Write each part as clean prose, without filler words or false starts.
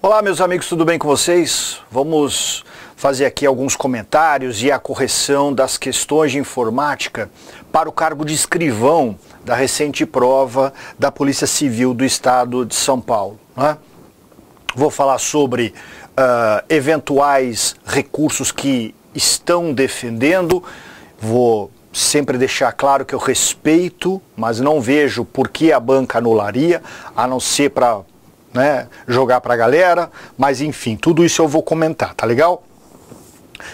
Olá, meus amigos, tudo bem com vocês? Vamos fazer aqui alguns comentários e a correção das questões de informática para o cargo de escrivão da recente prova da Polícia Civil do Estado de São Paulo, né? Vou falar sobre eventuais recursos que estão defendendo. Vou sempre deixar claro que eu respeito, mas não vejo por que a banca anularia, a não ser para jogar para a galera, mas enfim, tudo isso eu vou comentar, tá legal?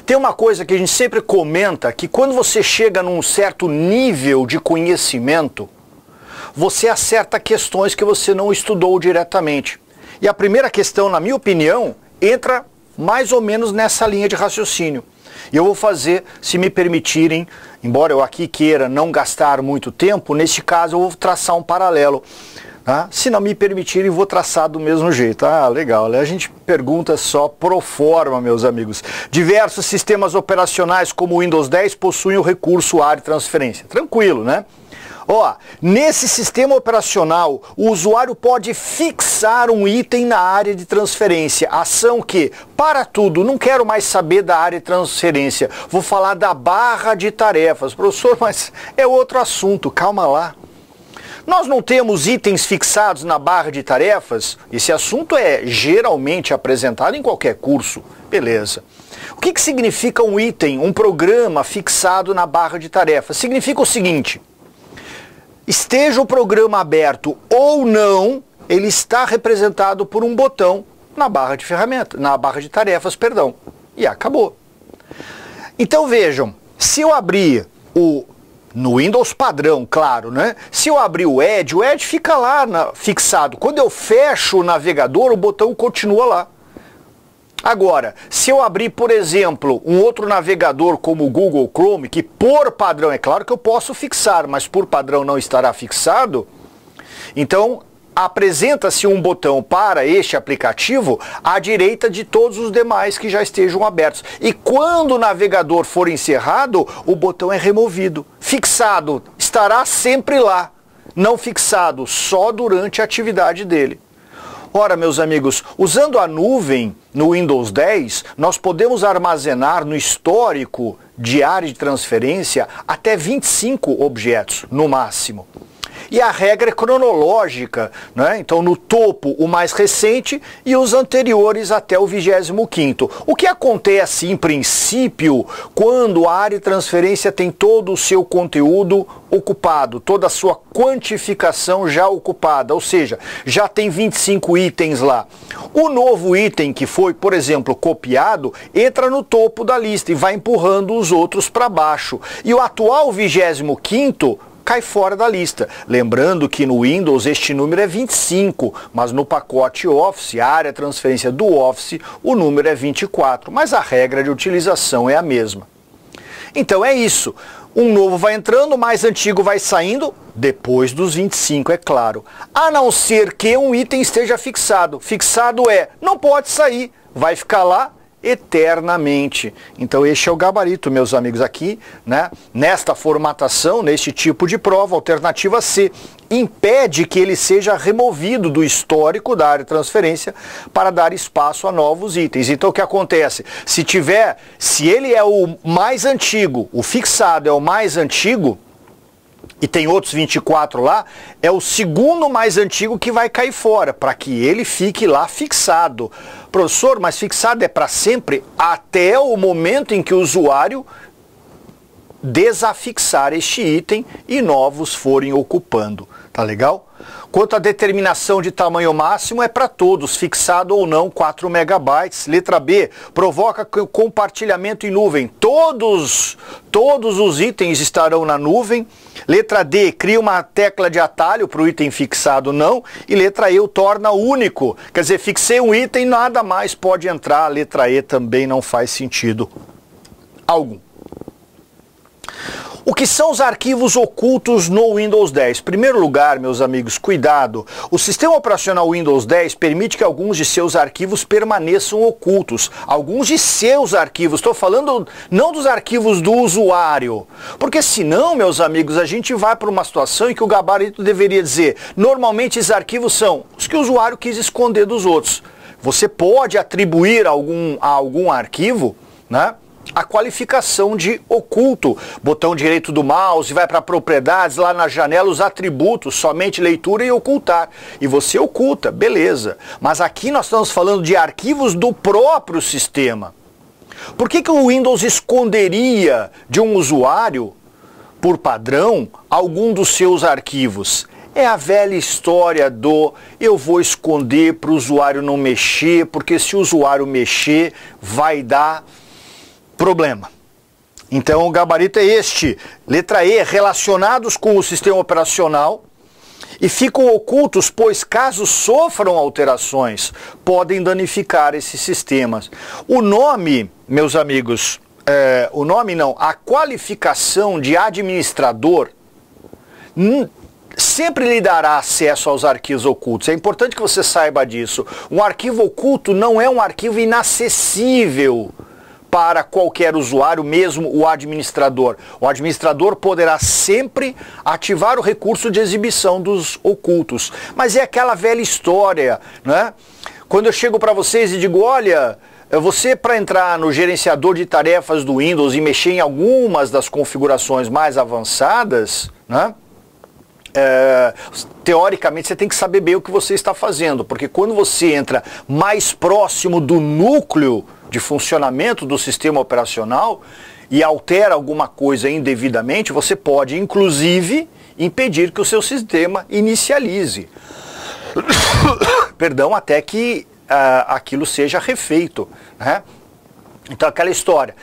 Tem uma coisa que a gente sempre comenta, que quando você chega num certo nível de conhecimento, você acerta questões que você não estudou diretamente. E a primeira questão, na minha opinião, entra mais ou menos nessa linha de raciocínio. E eu vou fazer, se me permitirem, embora eu aqui queira não gastar muito tempo, neste caso eu vou traçar um paralelo. Tá? Se não me permitirem, vou traçar do mesmo jeito. Ah, legal. A gente pergunta só pro forma, meus amigos. Diversos sistemas operacionais como o Windows 10 possuem o recurso área de transferência. Tranquilo, né? Ó, nesse sistema operacional, o usuário pode fixar um item na área de transferência. Ação que, para tudo, não quero mais saber da área de transferência. Vou falar da barra de tarefas. Professor, mas é outro assunto, calma lá. Nós não temos itens fixados na barra de tarefas? Esse assunto é geralmente apresentado em qualquer curso. Beleza. O que significa um item, um programa fixado na barra de tarefas? Significa o seguinte: esteja o programa aberto ou não, ele está representado por um botão na barra de ferramentas, na barra de tarefas, perdão. E acabou. Então vejam, se eu abrir no Windows padrão, claro, né? Se eu abrir o Edge fica lá fixado. Quando eu fecho o navegador, o botão continua lá. Agora, se eu abrir, por exemplo, um outro navegador como o Google Chrome, que por padrão, é claro que eu posso fixar, mas por padrão não estará fixado, então apresenta-se um botão para este aplicativo à direita de todos os demais que já estejam abertos. E quando o navegador for encerrado, o botão é removido. Fixado estará sempre lá, não fixado só durante a atividade dele. Ora, meus amigos, usando a nuvem no Windows 10, nós podemos armazenar no histórico de área de transferência até 25 objetos, no máximo. E a regra é cronológica, né? Então no topo o mais recente e os anteriores até o 25º. O que acontece em princípio quando a área de transferência tem todo o seu conteúdo ocupado, toda a sua quantificação já ocupada, ou seja, já tem 25 itens lá. O novo item que foi, por exemplo, copiado, entra no topo da lista e vai empurrando os outros para baixo. E o atual 25º cai fora da lista. Lembrando que no Windows este número é 25, mas no pacote Office, a área de transferência do Office, o número é 24, mas a regra de utilização é a mesma. Então é isso. Um novo vai entrando, o mais antigo vai saindo, depois dos 25, é claro. A não ser que um item esteja fixado. Fixado não pode sair, vai ficar lá eternamente. Então este é o gabarito, meus amigos, aqui, né? Nesta formatação, neste tipo de prova, alternativa C, impede que ele seja removido do histórico da área de transferência para dar espaço a novos itens. Então o que acontece? Se ele é o mais antigo, o fixado é o mais antigo, e tem outros 24 lá, é o segundo mais antigo que vai cair fora, para que ele fique lá fixado. Professor, mas fixado é para sempre? Até o momento em que o usuário desafixar este item e novos forem ocupando. Tá legal? Quanto à determinação de tamanho máximo, é para todos, fixado ou não, 4 megabytes. Letra B, provoca compartilhamento em nuvem. Todos os itens estarão na nuvem. Letra D, cria uma tecla de atalho para o item fixado não. E letra E, o torna único. Quer dizer, fixei um item, nada mais pode entrar. Letra E também não faz sentido algum. O que são os arquivos ocultos no Windows 10? Em primeiro lugar, meus amigos, cuidado. O sistema operacional Windows 10 permite que alguns de seus arquivos permaneçam ocultos. Alguns de seus arquivos. Estou falando não dos arquivos do usuário. Porque senão, meus amigos, a gente vai para uma situação em que o gabarito deveria dizer: normalmente esses arquivos são os que o usuário quis esconder dos outros. você pode atribuir a algum arquivo, né, a qualificação de oculto. Botão direito do mouse, vai para propriedades, lá na janela os atributos, somente leitura e ocultar. E você oculta, beleza. Mas aqui nós estamos falando de arquivos do próprio sistema. Por que o Windows esconderia de um usuário, por padrão, algum dos seus arquivos? É a velha história do eu vou esconder para o usuário não mexer, porque se o usuário mexer vai dar problema. Então o gabarito é este. Letra E, relacionados com o sistema operacional e ficam ocultos, pois caso sofram alterações, podem danificar esses sistemas. O nome, meus amigos, a qualificação de administrador sempre lhe dará acesso aos arquivos ocultos. É importante que você saiba disso. Um arquivo oculto não é um arquivo inacessível para qualquer usuário, mesmo o administrador. O administrador poderá sempre ativar o recurso de exibição dos ocultos. Mas é aquela velha história, né? Quando eu chego para vocês e digo, olha, você para entrar no gerenciador de tarefas do Windows e mexer em algumas das configurações mais avançadas, né? Teoricamente você tem que saber bem o que você está fazendo, porque quando você entra mais próximo do núcleo de funcionamento do sistema operacional e altera alguma coisa indevidamente, você pode inclusive impedir que o seu sistema inicialize. Perdão, até que aquilo seja refeito, né? Então aquela história,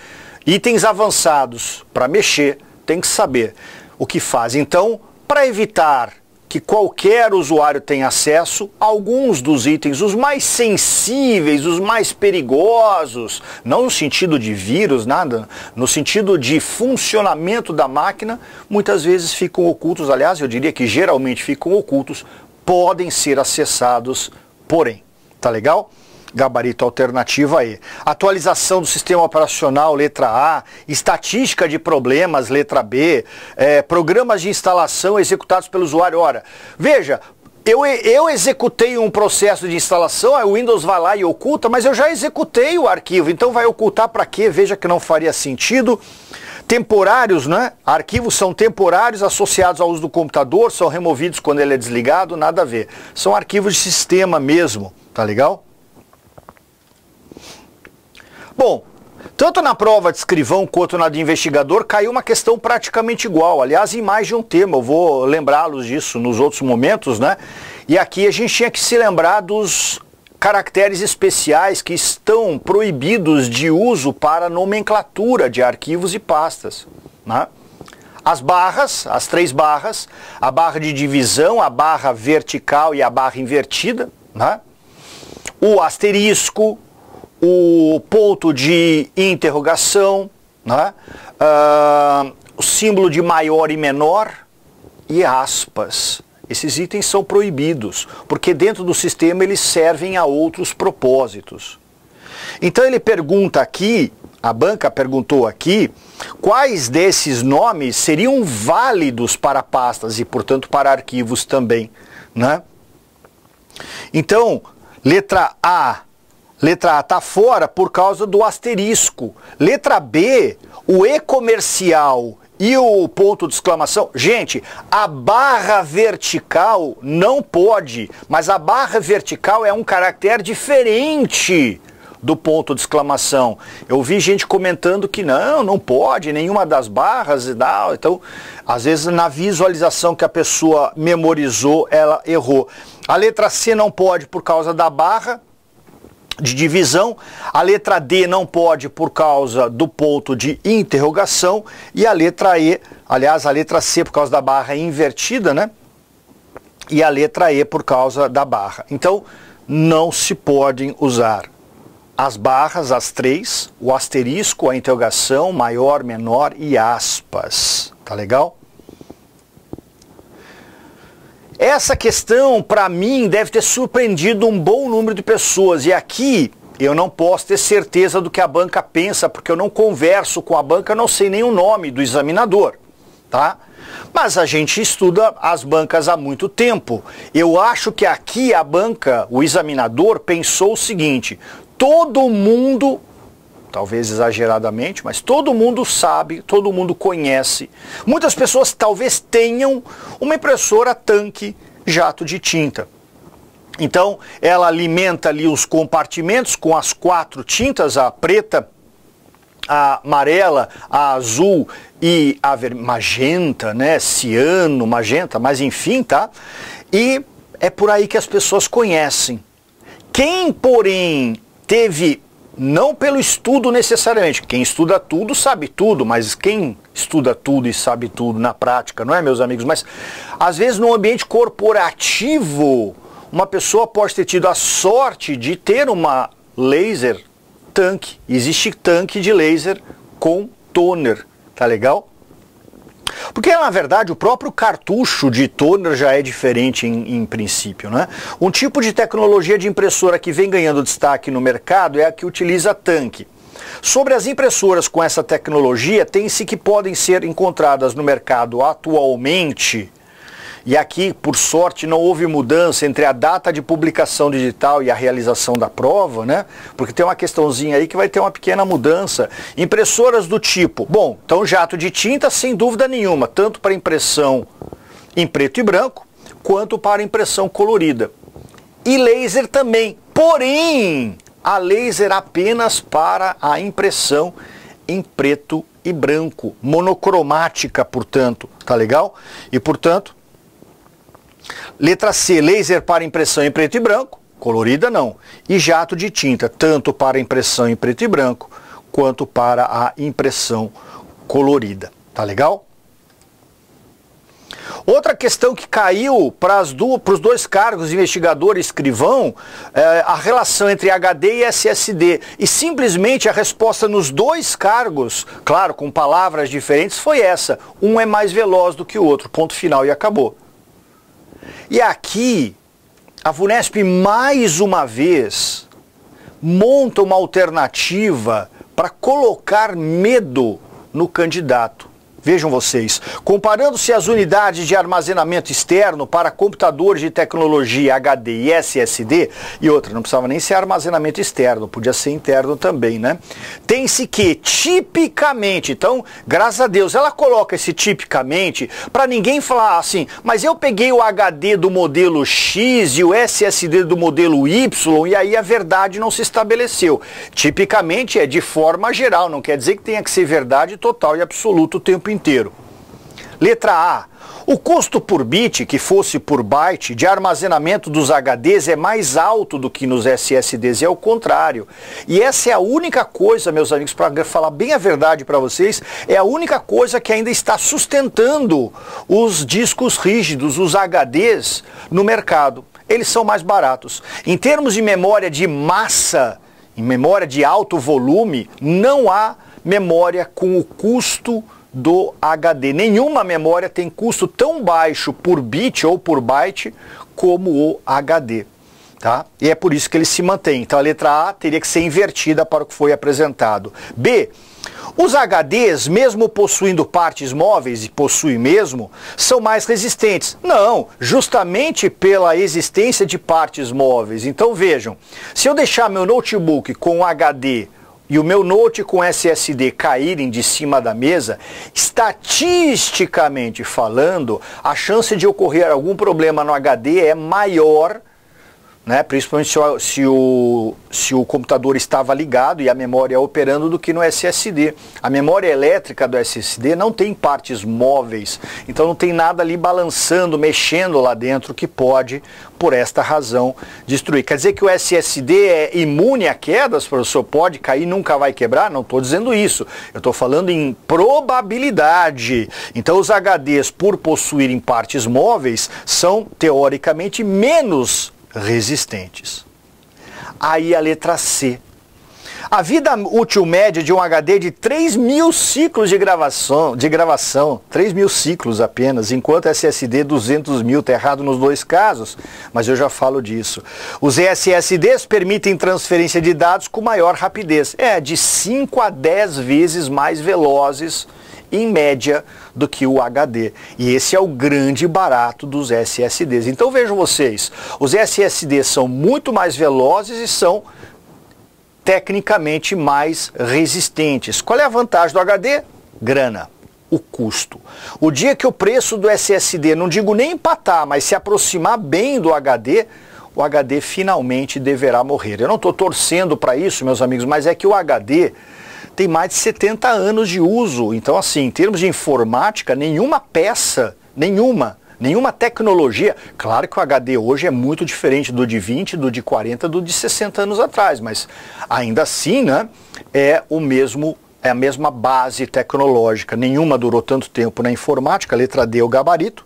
itens avançados para mexer, tem que saber o que faz. Então, para evitar que qualquer usuário tenha acesso, alguns dos itens, os mais sensíveis, os mais perigosos, não no sentido de vírus, nada, no sentido de funcionamento da máquina, muitas vezes ficam ocultos, aliás, eu diria que geralmente ficam ocultos, podem ser acessados, porém. Tá legal? Gabarito alternativa E. Atualização do sistema operacional, letra A. Estatística de problemas, letra B. Programas de instalação executados pelo usuário. Ora, veja, eu executei um processo de instalação, aí o Windows vai lá e oculta, mas eu já executei o arquivo, então vai ocultar para quê? Veja que não faria sentido. Temporários, né? Arquivos são temporários associados ao uso do computador, são removidos quando ele é desligado, nada a ver. São arquivos de sistema mesmo, tá legal? Bom, tanto na prova de escrivão quanto na de investigador caiu uma questão praticamente igual, aliás em mais de um tema, eu vou lembrá-los disso nos outros momentos, né? E aqui a gente tinha que se lembrar dos caracteres especiais que estão proibidos de uso para nomenclatura de arquivos e pastas, né? As barras, as 3 barras, a barra de divisão, a barra vertical e a barra invertida, né? O asterisco, o ponto de interrogação, né? O símbolo de maior e menor e aspas. Esses itens são proibidos, porque dentro do sistema eles servem a outros propósitos. Então ele pergunta aqui, a banca perguntou aqui, quais desses nomes seriam válidos para pastas e, portanto, para arquivos também, né? Então, letra A está fora por causa do asterisco. Letra B, o e-comercial e o ponto de exclamação. Gente, a barra vertical não pode, mas a barra vertical é um caractere diferente do ponto de exclamação. Eu vi gente comentando que não pode, nenhuma das barras e tal. Então, às vezes na visualização que a pessoa memorizou, ela errou. A letra C não pode por causa da barra de divisão, a letra D não pode por causa do ponto de interrogação e a letra E, aliás, a letra C por causa da barra invertida, né? E a letra E por causa da barra. Então, não se podem usar as barras, as 3, o asterisco, a interrogação, maior, menor e aspas. Tá legal? Essa questão, para mim, deve ter surpreendido um bom número de pessoas. E aqui eu não posso ter certeza do que a banca pensa, porque eu não converso com a banca, não sei nem o nome do examinador, tá? Mas a gente estuda as bancas há muito tempo. Eu acho que aqui a banca, o examinador, pensou o seguinte: todo mundo, talvez exageradamente, mas todo mundo sabe, todo mundo conhece. Muitas pessoas talvez tenham uma impressora tanque jato de tinta. Então, ela alimenta ali os compartimentos com as 4 tintas, a preta, a amarela, a azul e a magenta, né? Ciano, magenta, mas enfim, tá? E é por aí que as pessoas conhecem. Quem, porém, teve, não pelo estudo necessariamente, quem estuda tudo sabe tudo, mas quem estuda tudo e sabe tudo na prática, não é, meus amigos? Mas, às vezes, no ambiente corporativo, uma pessoa pode ter tido a sorte de ter uma laser tanque. Existe tanque de laser com toner, tá legal? Porque, na verdade, o próprio cartucho de toner já é diferente em princípio, né? Um tipo de tecnologia de impressora que vem ganhando destaque no mercado é a que utiliza tanque. Sobre as impressoras com essa tecnologia, tem-se que podem ser encontradas no mercado atualmente. E aqui, por sorte, não houve mudança entre a data de publicação digital e a realização da prova, né? Porque tem uma questãozinha aí que vai ter uma pequena mudança. Impressoras do tipo, bom, então jato de tinta sem dúvida nenhuma, tanto para impressão em preto e branco, quanto para impressão colorida. E laser também, porém, a laser apenas para a impressão em preto e branco, monocromática, portanto, tá legal? E, portanto, letra C, laser para impressão em preto e branco, colorida não. E jato de tinta, tanto para impressão em preto e branco, quanto para a impressão colorida. Tá legal? Outra questão que caiu para os 2 cargos, investigador e escrivão, a relação entre HD e SSD. E simplesmente a resposta nos 2 cargos, claro, com palavras diferentes, foi essa. Um é mais veloz do que o outro, ponto final e acabou. E aqui, a VUNESP, mais uma vez, monta uma alternativa para colocar medo no candidato. Vejam vocês, comparando-se as unidades de armazenamento externo para computadores de tecnologia HD e SSD, e outra, não precisava nem ser armazenamento externo, podia ser interno também, né? Tem-se que, tipicamente, então, graças a Deus, ela coloca esse tipicamente para ninguém falar assim, mas eu peguei o HD do modelo X e o SSD do modelo Y, e aí a verdade não se estabeleceu. Tipicamente é de forma geral, não quer dizer que tenha que ser verdade total e absoluta o tempo inteiro. Letra A. O custo por bit, que fosse por byte, de armazenamento dos HDs é mais alto do que nos SSDs, é o contrário. E essa é a única coisa, meus amigos, para falar bem a verdade para vocês, é a única coisa que ainda está sustentando os discos rígidos, os HDs, no mercado. Eles são mais baratos. Em termos de memória de massa, em memória de alto volume, não há memória com o custo do HD. Nenhuma memória tem custo tão baixo por bit ou por byte como o HD. Tá? E é por isso que ele se mantém. Então a letra A teria que ser invertida para o que foi apresentado. B. Os HDs, mesmo possuindo partes móveis, e possuem mesmo, são mais resistentes. Não, justamente pela existência de partes móveis. Então vejam, se eu deixar meu notebook com HD e o meu Note com SSD caírem de cima da mesa, estatisticamente falando, a chance de ocorrer algum problema no HD é maior, né? Principalmente se o computador estava ligado e a memória operando, do que no SSD. A memória elétrica do SSD não tem partes móveis, então não tem nada ali balançando, mexendo lá dentro que pode, por esta razão, destruir. Quer dizer que o SSD é imune a quedas, professor? Pode cair, nunca vai quebrar? Não estou dizendo isso. Eu estou falando em probabilidade. Então os HDs, por possuírem partes móveis, são teoricamente menos resistentes. Aí a letra C. A vida útil média de um HD de 3.000 ciclos de gravação, 3.000 ciclos apenas, enquanto SSD 200.000, está errado nos 2 casos, mas eu já falo disso. Os SSDs permitem transferência de dados com maior rapidez, de 5 a 10 vezes mais velozes em média, do que o HD. E esse é o grande barato dos SSDs. Então vejam vocês, os SSDs são muito mais velozes e são tecnicamente mais resistentes. Qual é a vantagem do HD? Grana. O custo. O dia que o preço do SSD, não digo nem empatar, mas se aproximar bem do HD, o HD finalmente deverá morrer. Eu não estou torcendo para isso, meus amigos, mas é que o HD tem mais de 70 anos de uso. Então, assim, em termos de informática, nenhuma peça, nenhuma tecnologia. Claro que o HD hoje é muito diferente do de 20, do de 40, do de 60 anos atrás, mas ainda assim, né, é a mesma base tecnológica. Nenhuma durou tanto tempo na informática, letra D é o gabarito.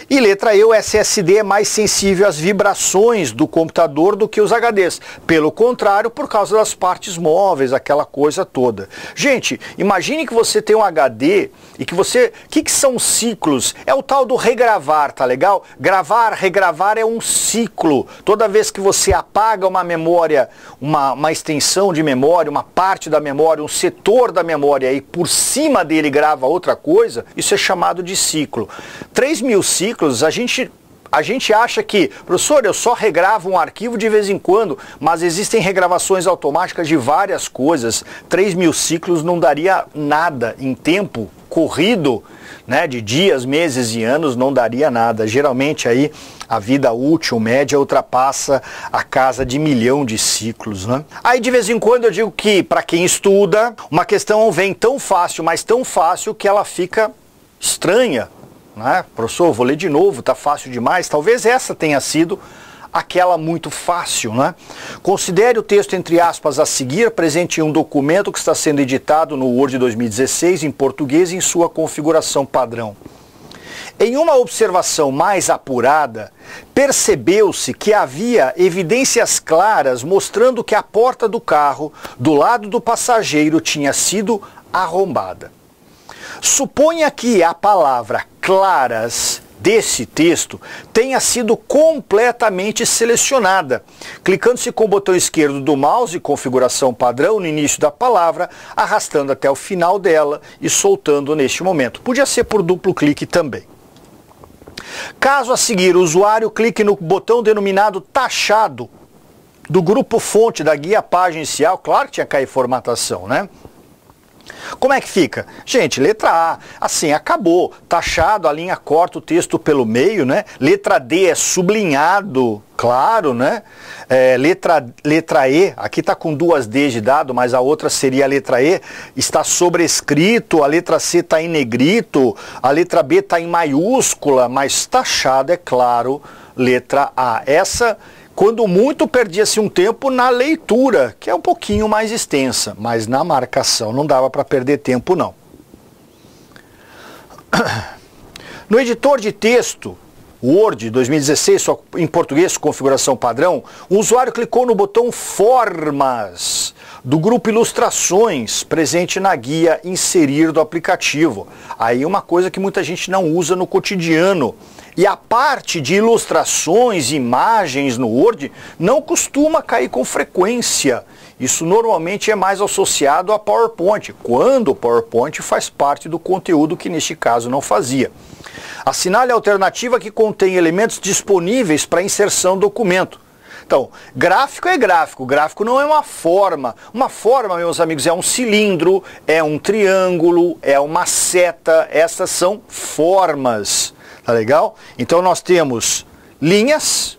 E letra E, o SSD é mais sensível às vibrações do computador do que os HDs. Pelo contrário, por causa das partes móveis, aquela coisa toda. Gente, imagine que você tem um HD e que você... O que são ciclos? É o tal do regravar, tá legal? Gravar, regravar é um ciclo. Toda vez que você apaga uma memória, uma extensão de memória, uma parte da memória, um setor da memória e por cima dele grava outra coisa, isso é chamado de ciclo. 3.000 ciclos, a gente acha que, professor, eu só regravo um arquivo de vez em quando, mas existem regravações automáticas de várias coisas. 3.000 ciclos não daria nada em tempo corrido, né, de dias, meses e anos, não daria nada. Geralmente aí a vida útil média ultrapassa a casa de 1 milhão de ciclos, né? Aí de vez em quando eu digo que para quem estuda, uma questão vem tão fácil, mas tão fácil que ela fica estranha. Né? Professor, vou ler de novo, tá fácil demais. Talvez essa tenha sido aquela muito fácil, né? Considere o texto entre aspas a seguir, presente em um documento que está sendo editado no Word 2016 em português em sua configuração padrão. Em uma observação mais apurada, percebeu-se que havia evidências claras mostrando que a porta do carro, do lado do passageiro, tinha sido arrombada. Suponha que a palavra claras desse texto tenha sido completamente selecionada, clicando-se com o botão esquerdo do mouse, configuração padrão, no início da palavra, arrastando até o final dela e soltando neste momento. Podia ser por duplo clique também. Caso a seguir o usuário clique no botão denominado taxado do grupo fonte da guia página inicial, claro que tinha que cair formatação, né? Como é que fica? Gente, letra A, assim, acabou, taxado, a linha corta o texto pelo meio, né? Letra D é sublinhado, claro, né? Letra E, aqui está com 2 Ds de dado, mas a outra seria a letra E, está sobrescrito, a letra C está em negrito, a letra B está em maiúscula, mas taxado, é claro, letra A. Essa... Quando muito, perdia-se um tempo na leitura, que é um pouquinho mais extensa, mas na marcação não dava para perder tempo, não. No editor de texto, Word 2016, só em português, configuração padrão, o usuário clicou no botão Formas, do grupo Ilustrações, presente na guia Inserir do aplicativo. Aí uma coisa que muita gente não usa no cotidiano. E a parte de ilustrações, imagens no Word, não costuma cair com frequência. Isso normalmente é mais associado a PowerPoint, quando o PowerPoint faz parte do conteúdo que neste caso não fazia. Assinale a alternativa que contém elementos disponíveis para inserção do documento. Então, gráfico é gráfico, gráfico não é uma forma. Uma forma, meus amigos, é um cilindro, é um triângulo, é uma seta, essas são formas. Tá legal? Então nós temos linhas,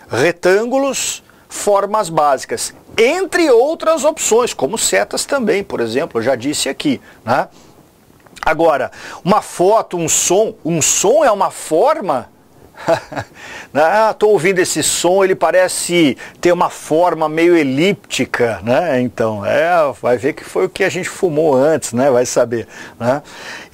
retângulos, formas básicas, entre outras opções, como setas também, por exemplo, eu já disse aqui, né? Agora, uma foto, um som é uma forma? Estou ouvindo esse som, ele parece ter uma forma meio elíptica, né? Então, vai ver que foi o que a gente fumou antes, né? Vai saber, né?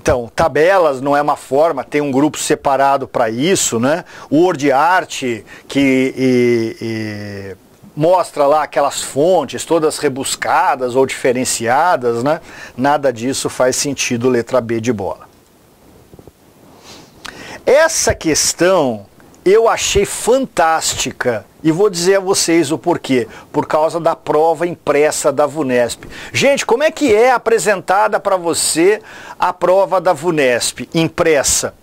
Então, tabelas não é uma forma, tem um grupo separado para isso, né? Word Art, que mostra lá aquelas fontes todas rebuscadas ou diferenciadas, né? Nada disso faz sentido, letra B de bola. Essa questão eu achei fantástica e vou dizer a vocês o porquê. Por causa da prova impressa da VUNESP. Gente, como é que é apresentada para você a prova da VUNESP impressa?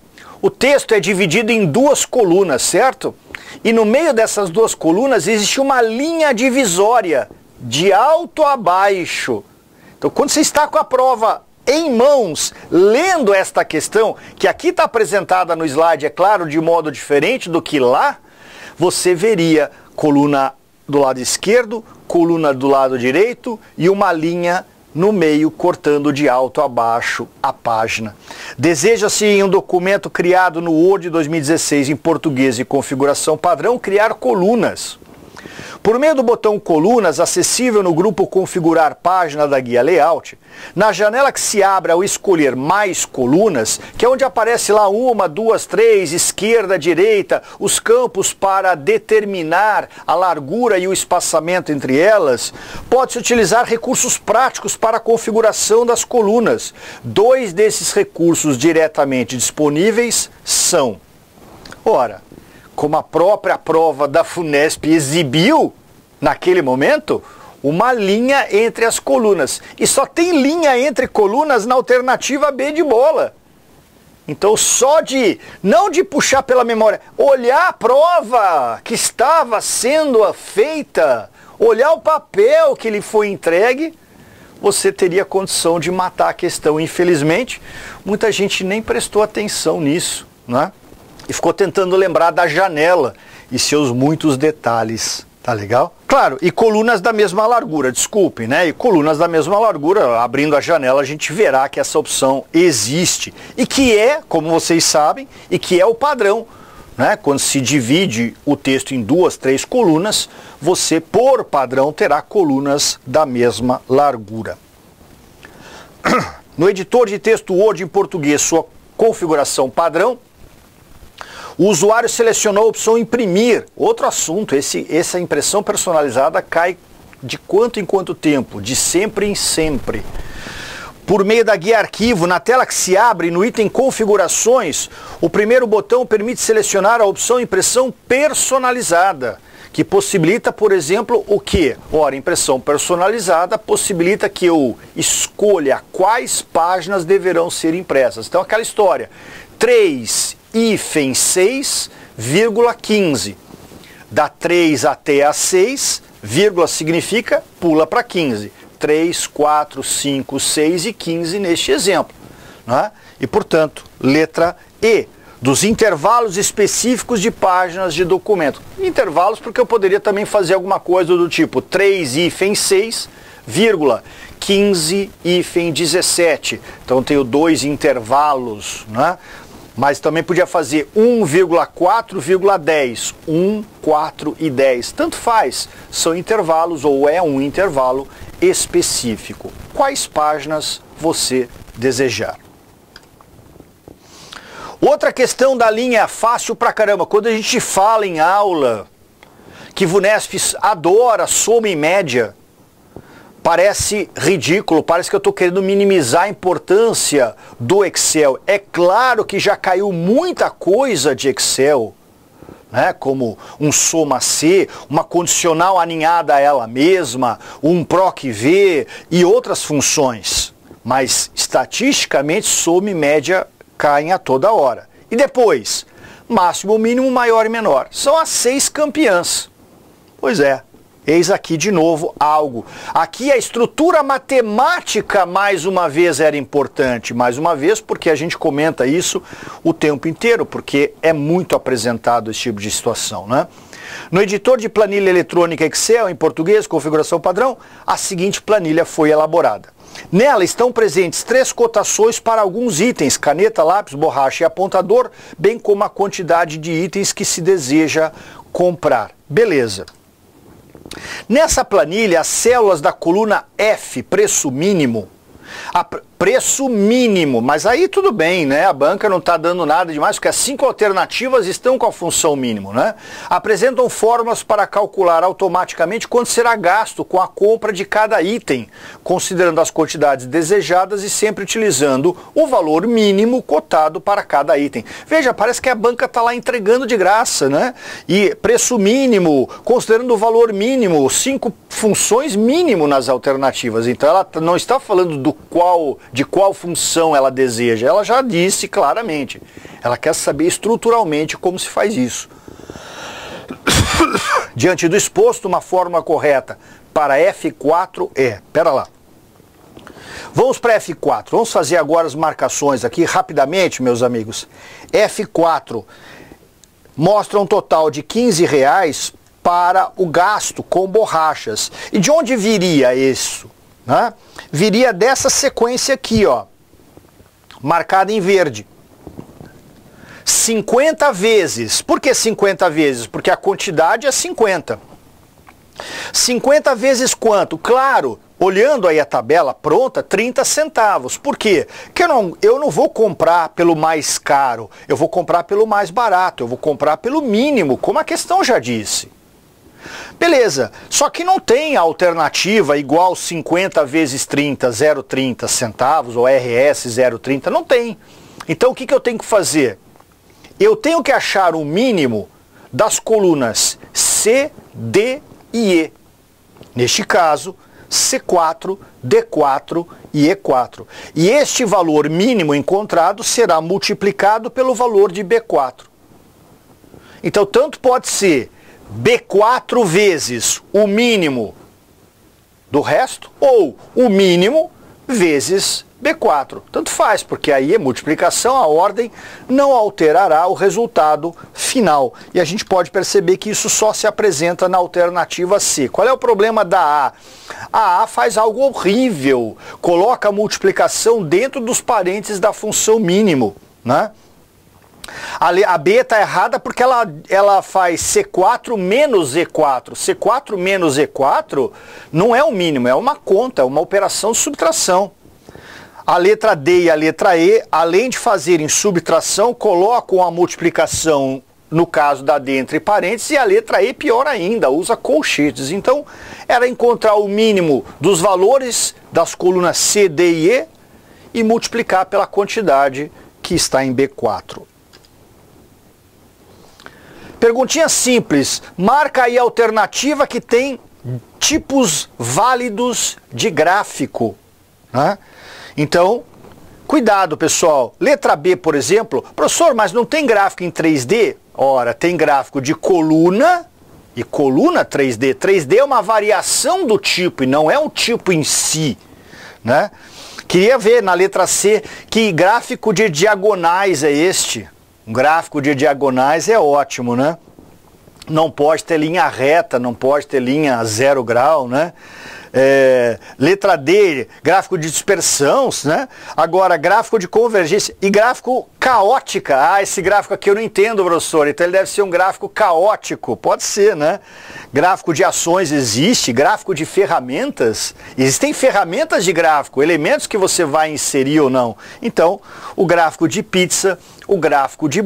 O texto é dividido em duas colunas, certo? E no meio dessas duas colunas existe uma linha divisória, de alto a baixo. Então, quando você está com a prova em mãos, lendo esta questão, que aqui está apresentada no slide, é claro, de modo diferente do que lá, você veria coluna do lado esquerdo, coluna do lado direito e uma linha no meio cortando de alto a baixo a página. Deseja-se em um documento criado no Word 2016 em português e configuração padrão criar colunas. Por meio do botão Colunas, acessível no grupo Configurar Página da Guia Layout, na janela que se abre ao escolher Mais Colunas, que é onde aparece lá 1, 2, 3, esquerda, direita, os campos para determinar a largura e o espaçamento entre elas, pode-se utilizar recursos práticos para a configuração das colunas. 2 desses recursos diretamente disponíveis são: ora, como a própria prova da FUNESP exibiu, naquele momento, uma linha entre as colunas. E só tem linha entre colunas na alternativa B de bola. Então, não de puxar pela memória, olhar a prova que estava sendo feita, olhar o papel que lhe foi entregue, você teria condição de matar a questão. Infelizmente, muita gente nem prestou atenção nisso, né? E ficou tentando lembrar da janela e seus muitos detalhes, tá legal? Claro, e colunas da mesma largura, desculpem, né? E colunas da mesma largura, abrindo a janela a gente verá que essa opção existe. E que é, como vocês sabem, e que é o padrão, né? Quando se divide o texto em 2, 3 colunas, você, por padrão, terá colunas da mesma largura. No editor de texto Word em português, sua configuração padrão, o usuário selecionou a opção imprimir. Outro assunto, essa impressão personalizada cai de quanto em quanto tempo? De sempre em sempre. Por meio da guia arquivo, na tela que se abre no item configurações, o primeiro botão permite selecionar a opção impressão personalizada, que possibilita, por exemplo, o quê? Ora, impressão personalizada possibilita que eu escolha quais páginas deverão ser impressas. Então, aquela história, 3-6,15. Da 3 até a 6, vírgula significa pula para 15. 3, 4, 5, 6 e 15 neste exemplo, né? E, portanto, letra E, dos intervalos específicos de páginas de documento. Intervalos porque eu poderia também fazer alguma coisa do tipo 3-6, vírgula, 15-17. Então, tenho 2 intervalos, né? Mas também podia fazer 1,4,10, 1, 4 e 10. Tanto faz, são intervalos ou é um intervalo específico. Quais páginas você desejar? Outra questão da linha fácil pra caramba. Quando a gente fala em aula que VUNESP adora soma e média, parece ridículo, parece que eu estou querendo minimizar a importância do Excel. É claro que já caiu muita coisa de Excel, né? Como um soma-C, uma condicional aninhada a ela mesma, um PROC-V e outras funções. Mas, estatisticamente, soma e média caem a toda hora. E depois, máximo, mínimo, maior e menor. São as 6 campeãs. Pois é. Eis aqui de novo algo. Aqui a estrutura matemática mais uma vez era importante, mais uma vez porque a gente comenta isso o tempo inteiro, porque é muito apresentado esse tipo de situação, né? No editor de planilha eletrônica Excel, em português, configuração padrão, a seguinte planilha foi elaborada. Nela estão presentes 3 cotações para alguns itens, caneta, lápis, borracha e apontador, bem como a quantidade de itens que se deseja comprar. Beleza. Nessa planilha, as células da coluna F, preço mínimo, Preço mínimo, mas aí tudo bem, né? A banca não está dando nada demais, porque as 5 alternativas estão com a função mínimo, né? Apresentam fórmulas para calcular automaticamente quanto será gasto com a compra de cada item, considerando as quantidades desejadas e sempre utilizando o valor mínimo cotado para cada item. Veja, parece que a banca está lá entregando de graça, né? E preço mínimo, considerando o valor mínimo, 5 funções mínimo nas alternativas. Então ela não está falando de qual função ela deseja, ela já disse claramente. Ela quer saber estruturalmente como se faz isso. Diante do exposto, uma fórmula correta para F4 é... Pera lá. Vamos para F4. Vamos fazer agora as marcações aqui rapidamente, meus amigos. F4 mostra um total de R$15 para o gasto com borrachas. E de onde viria isso? Né? Viria dessa sequência aqui, ó, marcada em verde. 50 vezes. Por que 50 vezes? Porque a quantidade é 50. 50 vezes quanto? Claro, olhando aí a tabela pronta, 30 centavos. Por quê? Porque eu não vou comprar pelo mais caro, eu vou comprar pelo mais barato, eu vou comprar pelo mínimo, como a questão já disse. Beleza, só que não tem alternativa igual 50 vezes 30, 0,30 centavos, ou RS 0,30, não tem. Então o que eu tenho que fazer? Eu tenho que achar o mínimo das colunas C, D e E. Neste caso, C4, D4 e E4. E este valor mínimo encontrado será multiplicado pelo valor de B4. Então tanto pode ser B4 vezes o mínimo do resto, ou o mínimo vezes B4. Tanto faz, porque aí é multiplicação, a ordem não alterará o resultado final. E a gente pode perceber que isso só se apresenta na alternativa C. Qual é o problema da A? A A faz algo horrível, coloca a multiplicação dentro dos parênteses da função mínimo, né? A B está errada porque ela faz C4 menos E4. C4 menos E4 não é o mínimo, é uma conta, é uma operação de subtração. A letra D e a letra E, além de fazerem subtração, colocam a multiplicação, no caso da D, entre parênteses, e a letra E, pior ainda, usa colchetes. Então, era encontrar o mínimo dos valores das colunas C, D e E multiplicar pela quantidade que está em B4. Perguntinha simples, marca aí a alternativa que tem tipos válidos de gráfico, né? Então, cuidado pessoal, letra B, por exemplo, professor, mas não tem gráfico em 3D? Ora, tem gráfico de coluna e coluna 3D. 3D é uma variação do tipo e não é um tipo em si, né? Queria ver na letra C que gráfico de diagonais é este. Um gráfico de diagonais é ótimo, né? Não pode ter linha reta, não pode ter linha 0 grau, né? Letra D, gráfico de dispersão, né? Agora, gráfico de convergência e gráfico caótica. Ah, esse gráfico aqui eu não entendo, professor, então ele deve ser um gráfico caótico. Pode ser, né? Gráfico de ações existe, gráfico de ferramentas. Existem ferramentas de gráfico, elementos que você vai inserir ou não. Então, o gráfico de pizza, o gráfico de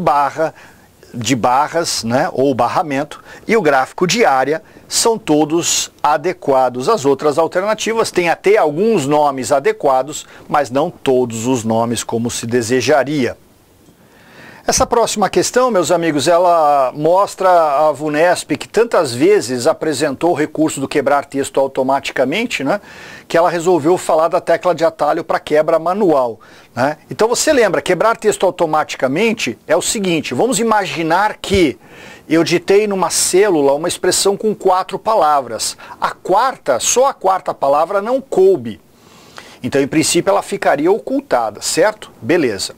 barras, né, ou barramento, e o gráfico de área são todos adequados. As outras alternativas têm até alguns nomes adequados, mas não todos os nomes como se desejaria. Essa próxima questão, meus amigos, ela mostra a VUNESP, que tantas vezes apresentou o recurso do quebrar texto automaticamente, né, que ela resolveu falar da tecla de atalho para quebra manual, né? Então você lembra, quebrar texto automaticamente é o seguinte, vamos imaginar que eu ditei numa célula uma expressão com 4 palavras. Só a quarta palavra não coube. Então, em princípio, ela ficaria ocultada, certo? Beleza.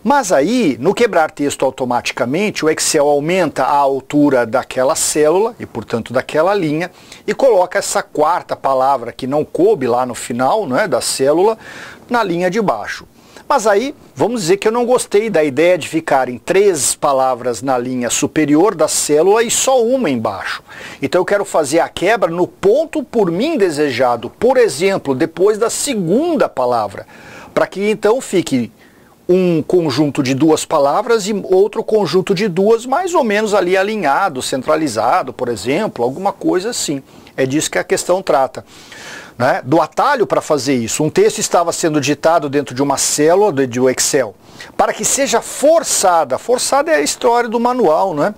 Mas aí, no quebrar texto automaticamente, o Excel aumenta a altura daquela célula, e portanto daquela linha, e coloca essa quarta palavra que não coube lá no final, né, da célula, na linha de baixo. Mas aí, vamos dizer que eu não gostei da ideia de ficarem 3 palavras na linha superior da célula e só uma embaixo. Então eu quero fazer a quebra no ponto por mim desejado, por exemplo, depois da segunda palavra, para que então fique um conjunto de 2 palavras e outro conjunto de 2 mais ou menos ali alinhado, centralizado, por exemplo, alguma coisa assim. É disso que a questão trata. Né? Do atalho para fazer isso. Um texto estava sendo ditado dentro de uma célula do Excel. Para que seja forçada é a história do manual, né?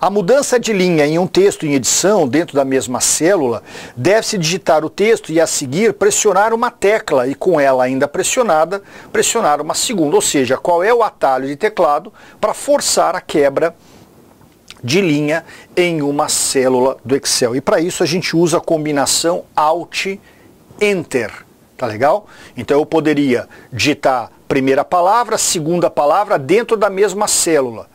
A mudança de linha em um texto em edição, dentro da mesma célula, deve-se digitar o texto e a seguir pressionar uma tecla e com ela ainda pressionada, pressionar uma segunda. Ou seja, qual é o atalho de teclado para forçar a quebra de linha em uma célula do Excel. E para isso a gente usa a combinação Alt-Enter, tá legal? Então eu poderia digitar primeira palavra, segunda palavra dentro da mesma célula.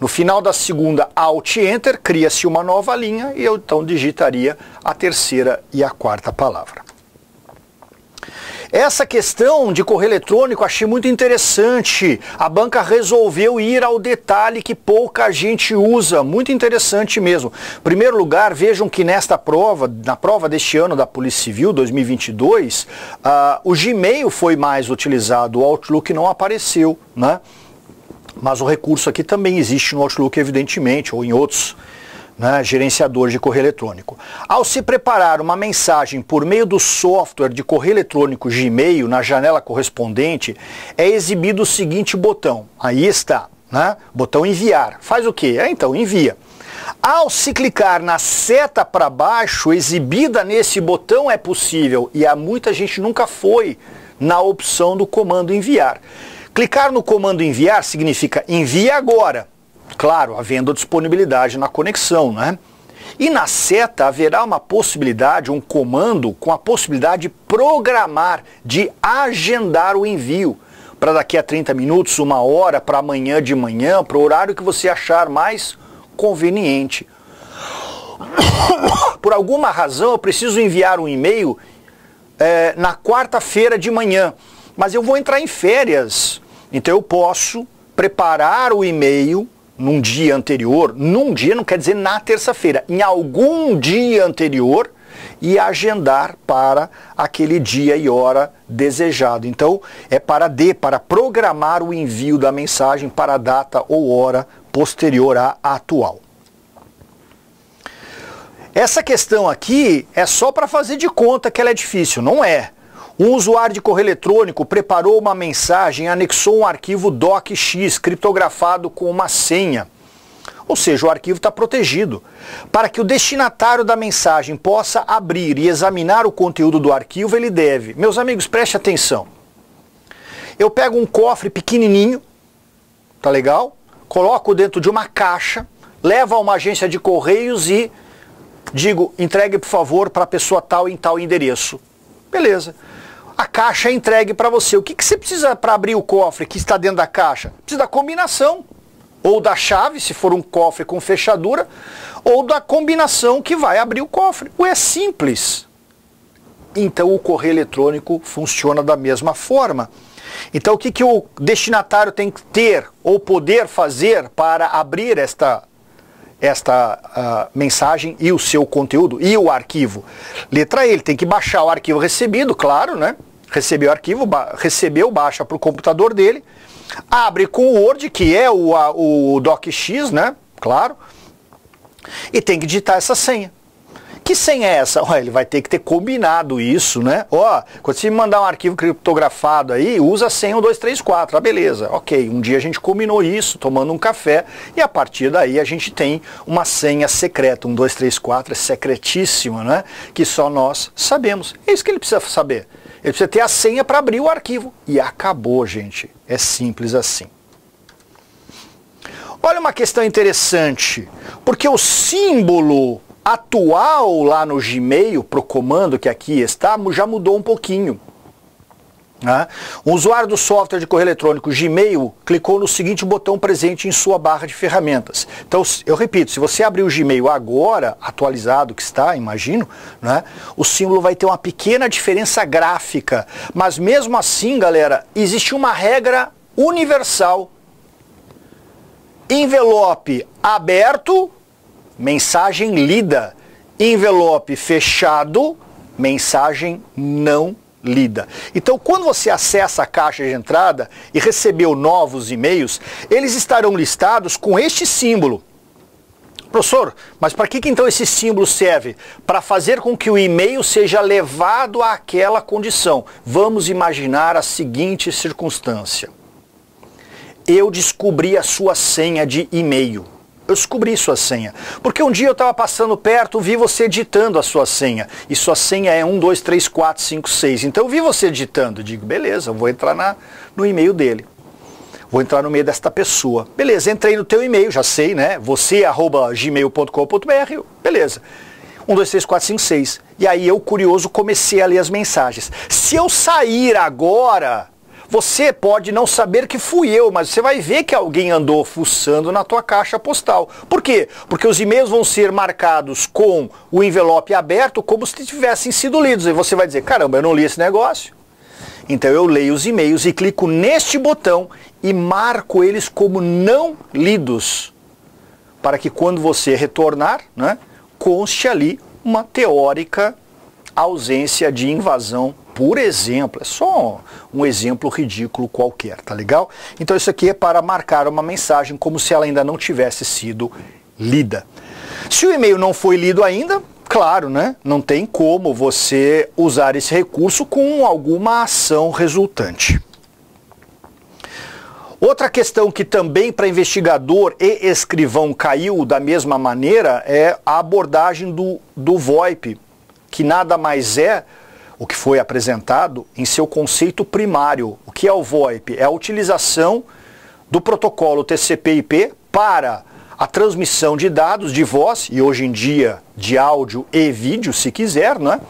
No final da segunda Alt-Enter, cria-se uma nova linha e eu então digitaria a terceira e a quarta palavra. Essa questão de correio eletrônico achei muito interessante. A banca resolveu ir ao detalhe que pouca gente usa. Muito interessante mesmo. Em primeiro lugar, vejam que nesta prova, na prova deste ano da Polícia Civil, 2022, o Gmail foi mais utilizado, o Outlook não apareceu, né? Mas o recurso aqui também existe no Outlook, evidentemente, ou em outros, né, gerenciadores de correio eletrônico. Ao se preparar uma mensagem por meio do software de correio eletrônico Gmail na janela correspondente, é exibido o seguinte botão. Aí está, né? Botão enviar. Faz o quê? Então envia. Ao se clicar na seta para baixo, exibida nesse botão é possível, e há muita gente nunca foi na opção do comando enviar. Clicar no comando enviar significa envie agora. Claro, havendo disponibilidade na conexão, né? E na seta haverá uma possibilidade, um comando com a possibilidade de programar, de agendar o envio. Para daqui a 30 minutos, 1 hora, para amanhã de manhã, para o horário que você achar mais conveniente. Por alguma razão eu preciso enviar um e-mail na quarta-feira de manhã, mas eu vou entrar em férias. Então eu posso preparar o e-mail num dia anterior, num dia não quer dizer na terça-feira, em algum dia anterior e agendar para aquele dia e hora desejado. Então é para programar o envio da mensagem para a data ou hora posterior à atual. Essa questão aqui é só para fazer de conta que ela é difícil, não é? Um usuário de correio eletrônico preparou uma mensagem e anexou um arquivo docx criptografado com uma senha. Ou seja, o arquivo está protegido. Para que o destinatário da mensagem possa abrir e examinar o conteúdo do arquivo, ele deve... Meus amigos, preste atenção. Eu pego um cofre pequenininho, tá legal? Coloco dentro de uma caixa, levo a uma agência de correios e digo, entregue por favor para a pessoa tal em tal endereço. Beleza. A caixa é entregue para você. O que você precisa para abrir o cofre que está dentro da caixa? Precisa da combinação. Ou da chave, se for um cofre com fechadura, ou da combinação que vai abrir o cofre. É simples. Então o correio eletrônico funciona da mesma forma. Então o que o destinatário tem que ter ou poder fazer para abrir esta mensagem e o seu conteúdo e o arquivo? Letra E, ele tem que baixar o arquivo recebido, claro, né? Recebeu o arquivo, baixa para o computador dele, abre com o Word, que é o docx, né? Claro, e tem que digitar essa senha. Que senha é essa? Ele vai ter que ter combinado isso, né? Quando você me mandar um arquivo criptografado aí, usa a senha 1234, beleza, ok. Um dia a gente combinou isso, tomando um café, e a partir daí a gente tem uma senha secreta. 1234 é secretíssima, né? Que só nós sabemos. É isso que ele precisa saber. Ele precisa ter a senha para abrir o arquivo. E acabou, gente. É simples assim. Olha uma questão interessante, porque o símbolo atual lá no Gmail, para o comando que aqui está, já mudou um pouquinho. Né? Um usuário do software de correio eletrônico Gmail clicou no seguinte botão presente em sua barra de ferramentas. Então, eu repito, se você abrir o Gmail agora, atualizado que está, imagino, né, o símbolo vai ter uma pequena diferença gráfica. Mas mesmo assim, galera, existe uma regra universal. Envelope aberto, mensagem lida. Envelope fechado, mensagem não lida. Então, quando você acessa a caixa de entrada e recebeu novos e-mails, eles estarão listados com este símbolo. Professor, mas para que então esse símbolo serve? Para fazer com que o e-mail seja levado àquela condição. Vamos imaginar a seguinte circunstância. Eu descobri a sua senha de e-mail. Eu descobri sua senha, porque um dia eu estava passando perto, vi você digitando a sua senha, e sua senha é 1, 2, 3, 4, 5, 6, então eu vi você digitando, digo, beleza, eu vou entrar no e-mail dele, vou entrar no e-mail desta pessoa, beleza, entrei no teu e-mail, já sei, né, você@gmail.com.br, beleza, 1, 2, 3, 4, 5, 6, e aí eu, curioso, comecei a ler as mensagens. Se eu sair agora, você pode não saber que fui eu, mas você vai ver que alguém andou fuçando na tua caixa postal. Por quê? Porque os e-mails vão ser marcados com o envelope aberto como se tivessem sido lidos. E você vai dizer, caramba, eu não li esse negócio. Então eu leio os e-mails e clico neste botão e marco eles como não lidos. Para que quando você retornar, né, conste ali uma teórica ausência de invasão, por exemplo. É só um exemplo ridículo qualquer, tá legal? Então isso aqui é para marcar uma mensagem como se ela ainda não tivesse sido lida. Se o e-mail não foi lido ainda, claro, né? Não tem como você usar esse recurso com alguma ação resultante. Outra questão que também para investigador e escrivão caiu da mesma maneira é a abordagem do VoIP, que nada mais é o que foi apresentado em seu conceito primário. O que é o VoIP? É a utilização do protocolo TCP/IP para a transmissão de dados de voz, e hoje em dia de áudio e vídeo, se quiser, né?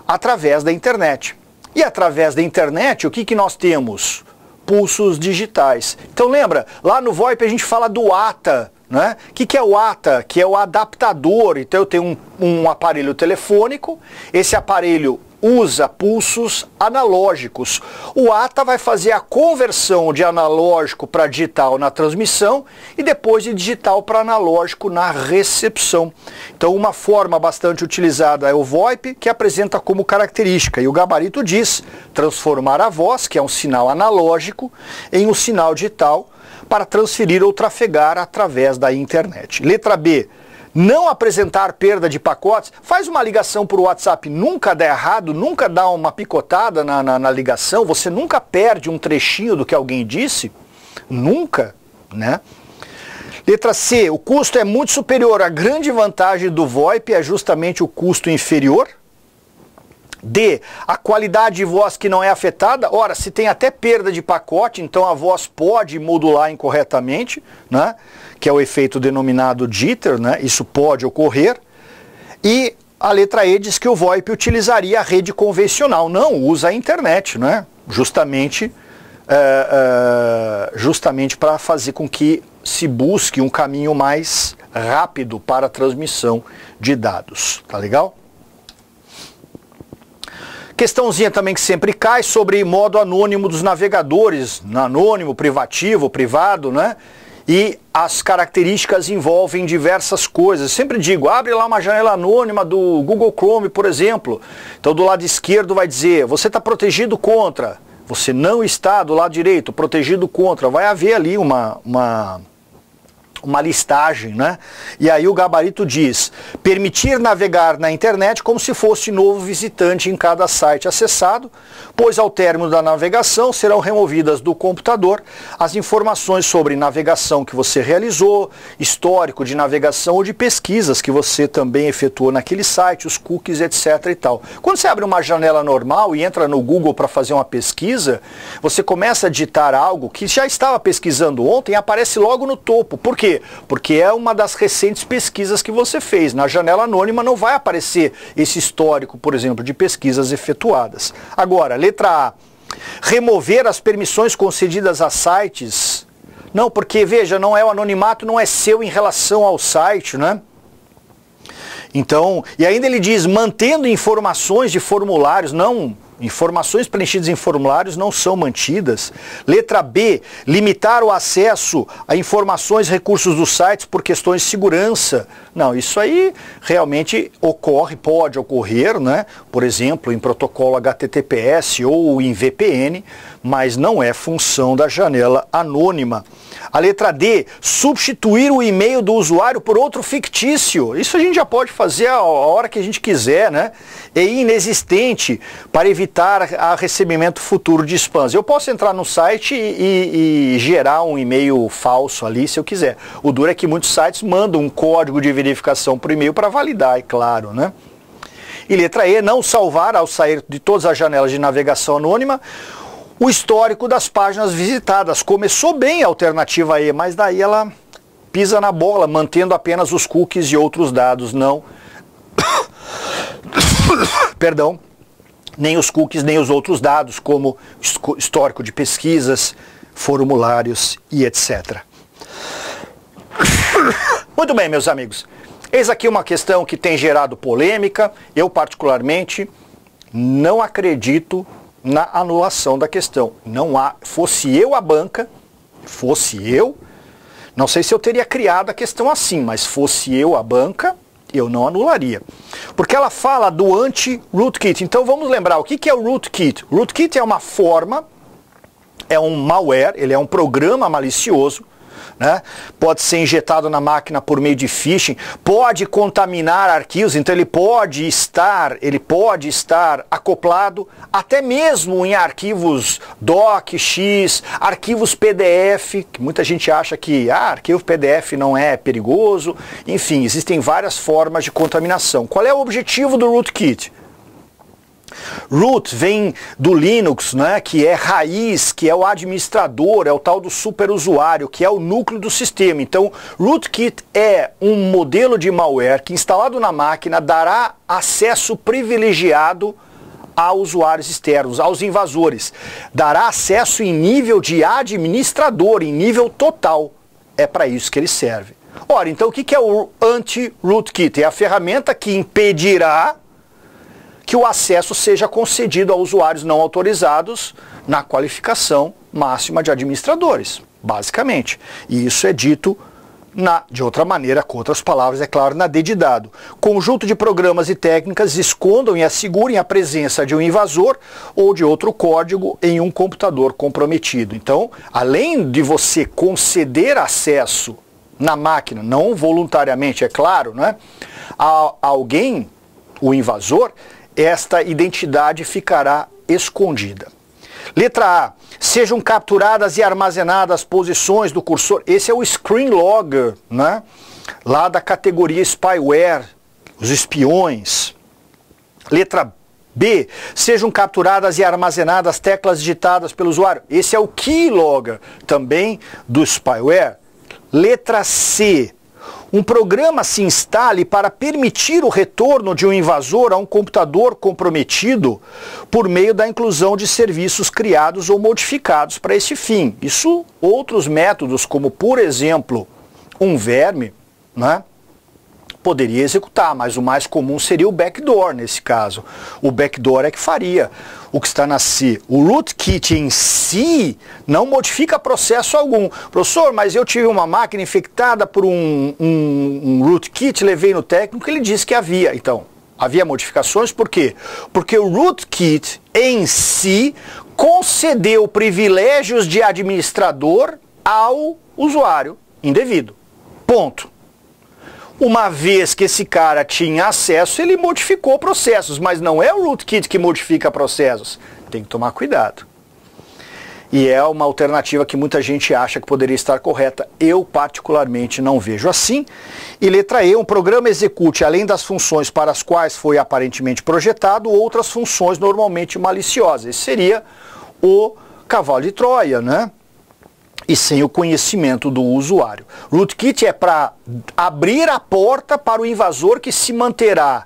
Através da internet. E através da internet, o que nós temos? Pulsos digitais. Então lembra, lá no VoIP a gente fala do ATA, né? O que é o ATA? Que é o adaptador. Então eu tenho um aparelho telefônico, esse aparelho usa pulsos analógicos. O ATA vai fazer a conversão de analógico para digital na transmissão e depois de digital para analógico na recepção. Então uma forma bastante utilizada é o VoIP, que apresenta como característica, e o gabarito diz, transformar a voz, que é um sinal analógico, em um sinal digital para transferir ou trafegar através da internet. Letra B. Não apresentar perda de pacotes. Faz uma ligação por WhatsApp, nunca dá errado, nunca dá uma picotada na ligação, você nunca perde um trechinho do que alguém disse, nunca, né? Letra C, o custo é muito superior. A grande vantagem do VoIP é justamente o custo inferior. D, a qualidade de voz que não é afetada. Ora, se tem até perda de pacote, então a voz pode modular incorretamente, né? Que é o efeito denominado jitter, né? Isso pode ocorrer. E a letra E diz que o VoIP utilizaria a rede convencional. Não, usa a internet, né? Justamente para fazer com que se busque um caminho mais rápido para a transmissão de dados. Tá legal? Questãozinha também que sempre cai sobre modo anônimo dos navegadores, anônimo, privativo, privado, né? E as características envolvem diversas coisas. Sempre digo, abre lá uma janela anônima do Google Chrome, por exemplo. Então do lado esquerdo vai dizer, você está protegido contra. Você não está do lado direito, protegido contra. Vai haver ali uma listagem, né? E aí o gabarito diz, permitir navegar na internet como se fosse novo visitante em cada site acessado, pois ao término da navegação serão removidas do computador as informações sobre navegação que você realizou, histórico de navegação ou de pesquisas que você também efetuou naquele site, os cookies, etc. e tal. Quando você abre uma janela normal e entra no Google para fazer uma pesquisa, você começa a digitar algo que já estava pesquisando ontem e aparece logo no topo. Por quê? Porque é uma das recentes pesquisas que você fez. Na janela anônima não vai aparecer esse histórico, por exemplo, de pesquisas efetuadas. Agora, letra A. Remover as permissões concedidas a sites. Não, porque, veja, não é o anonimato, não é seu em relação ao site, né? Então, e ainda ele diz, mantendo informações de formulários, não, informações preenchidas em formulários não são mantidas. Letra B, limitar o acesso a informações e recursos dos sites por questões de segurança. Não, isso aí realmente ocorre, pode ocorrer, né? Por exemplo, em protocolo HTTPS ou em VPN, mas não é função da janela anônima. A letra D, substituir o e-mail do usuário por outro fictício. Isso a gente já pode fazer a hora que a gente quiser, né? É inexistente para evitar a recebimento futuro de spams. Eu posso entrar no site e gerar um e-mail falso ali se eu quiser. O duro é que muitos sites mandam um código de verificação por e-mail para validar, é claro, né? E letra E, não salvar ao sair de todas as janelas de navegação anônima o histórico das páginas visitadas. Começou bem a alternativa E, mas daí ela pisa na bola, mantendo apenas os cookies e outros dados, não perdão, nem os cookies, nem os outros dados, como histórico de pesquisas, formulários e etc. Muito bem, meus amigos. Eis aqui uma questão que tem gerado polêmica. Eu, particularmente, não acredito na anulação da questão. Não há, fosse eu a banca, não sei se eu teria criado a questão assim, mas fosse eu a banca, eu não anularia. Porque ela fala do anti-rootkit. Então vamos lembrar, o que é o rootkit? O rootkit é uma forma, é um malware, ele é um programa malicioso, né? Pode ser injetado na máquina por meio de phishing, pode contaminar arquivos, então ele pode estar acoplado até mesmo em arquivos docx, arquivos PDF, que muita gente acha que arquivo PDF não é perigoso. Enfim, existem várias formas de contaminação. Qual é o objetivo do rootkit? Root vem do Linux, né, que é raiz, que é o administrador, é o tal do superusuário, que é o núcleo do sistema. Então, rootkit é um modelo de malware que, instalado na máquina, dará acesso privilegiado a usuários externos, aos invasores. Dará acesso em nível de administrador, em nível total. É para isso que ele serve. Ora, então o que é o anti-rootkit? É a ferramenta que impedirá que o acesso seja concedido a usuários não autorizados na qualificação máxima de administradores, basicamente. E isso é dito de outra maneira, com outras palavras, é claro, na D de dado. Conjunto de programas e técnicas escondam e assegurem a presença de um invasor ou de outro código em um computador comprometido. Então, além de você conceder acesso na máquina, não voluntariamente, é claro, né, a alguém, o invasor, esta identidade ficará escondida. Letra A. Sejam capturadas e armazenadas posições do cursor. Esse é o Screen Logger, né? Lá da categoria Spyware, os espiões. Letra B. Sejam capturadas e armazenadas teclas digitadas pelo usuário. Esse é o Keylogger, também do Spyware. Letra C. Um programa se instale para permitir o retorno de um invasor a um computador comprometido por meio da inclusão de serviços criados ou modificados para esse fim. Isso, outros métodos, como por exemplo, um verme, né, poderia executar, mas o mais comum seria o backdoor nesse caso. O backdoor é que faria o que está na C. O rootkit em si não modifica processo algum. Professor, mas eu tive uma máquina infectada por um rootkit, levei no técnico, ele disse que havia. Então, havia modificações, por quê? Porque o rootkit em si concedeu privilégios de administrador ao usuário indevido. Ponto. Uma vez que esse cara tinha acesso, ele modificou processos, mas não é o rootkit que modifica processos. Tem que tomar cuidado. E é uma alternativa que muita gente acha que poderia estar correta. Eu, particularmente, não vejo assim. E letra E, um programa execute, além das funções para as quais foi aparentemente projetado, outras funções normalmente maliciosas. Esse seria o cavalo de Troia, né? E sem o conhecimento do usuário. Rootkit é para abrir a porta para o invasor que se manterá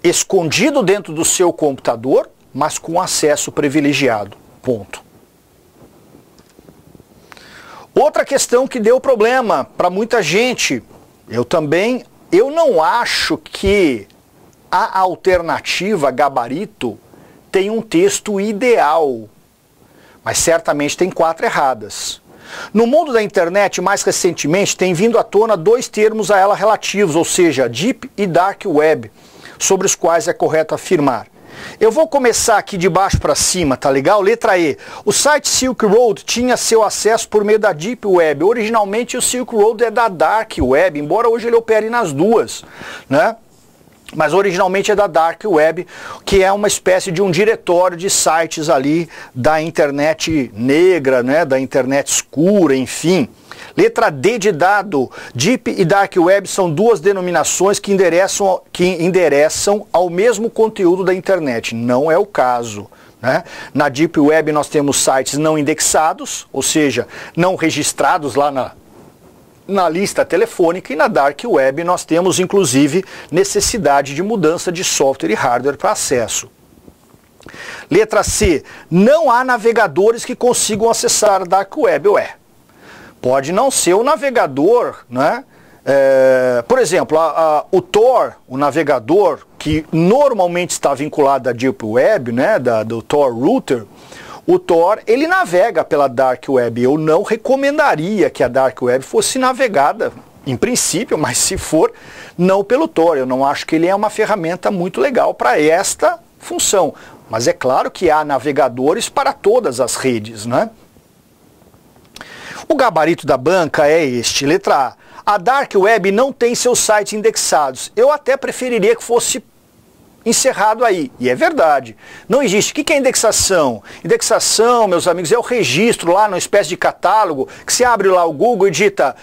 escondido dentro do seu computador, mas com acesso privilegiado. Ponto. Outra questão que deu problema para muita gente, eu não acho que a alternativa gabarito tem um texto ideal, mas certamente tem 4 erradas. No mundo da internet, mais recentemente, tem vindo à tona 2 termos a ela relativos, ou seja, Deep e Dark Web, sobre os quais é correto afirmar. Eu vou começar aqui de baixo para cima, tá legal? Letra E. O site Silk Road tinha seu acesso por meio da Deep Web. Originalmente o Silk Road é da Dark Web, embora hoje ele opere nas duas, né? Mas originalmente é da Dark Web, que é uma espécie de um diretório de sites ali da internet negra, né, da internet escura, enfim. Letra D de dado, Deep e Dark Web são 2 denominações que endereçam ao mesmo conteúdo da internet. Não é o caso, né? Na Deep Web nós temos sites não indexados, ou seja, não registrados lá na lista telefônica, e na Dark Web nós temos inclusive necessidade de mudança de software e hardware para acesso. Letra C, não há navegadores que consigam acessar a Dark Web. Ué, pode não ser o navegador, né? Por exemplo, o Tor, o navegador que normalmente está vinculado à Deep Web, né, do Tor Router, o Tor, ele navega pela Dark Web. Eu não recomendaria que a Dark Web fosse navegada, em princípio, mas se for, não pelo Tor. Eu não acho que ele é uma ferramenta muito legal para esta função. Mas é claro que há navegadores para todas as redes, né? O gabarito da banca é este. Letra A. A Dark Web não tem seus sites indexados. Eu até preferiria que fosse encerrado aí, e é verdade, não existe. O que é indexação? Indexação, meus amigos, é o registro lá numa espécie de catálogo, que você abre lá o Google e digita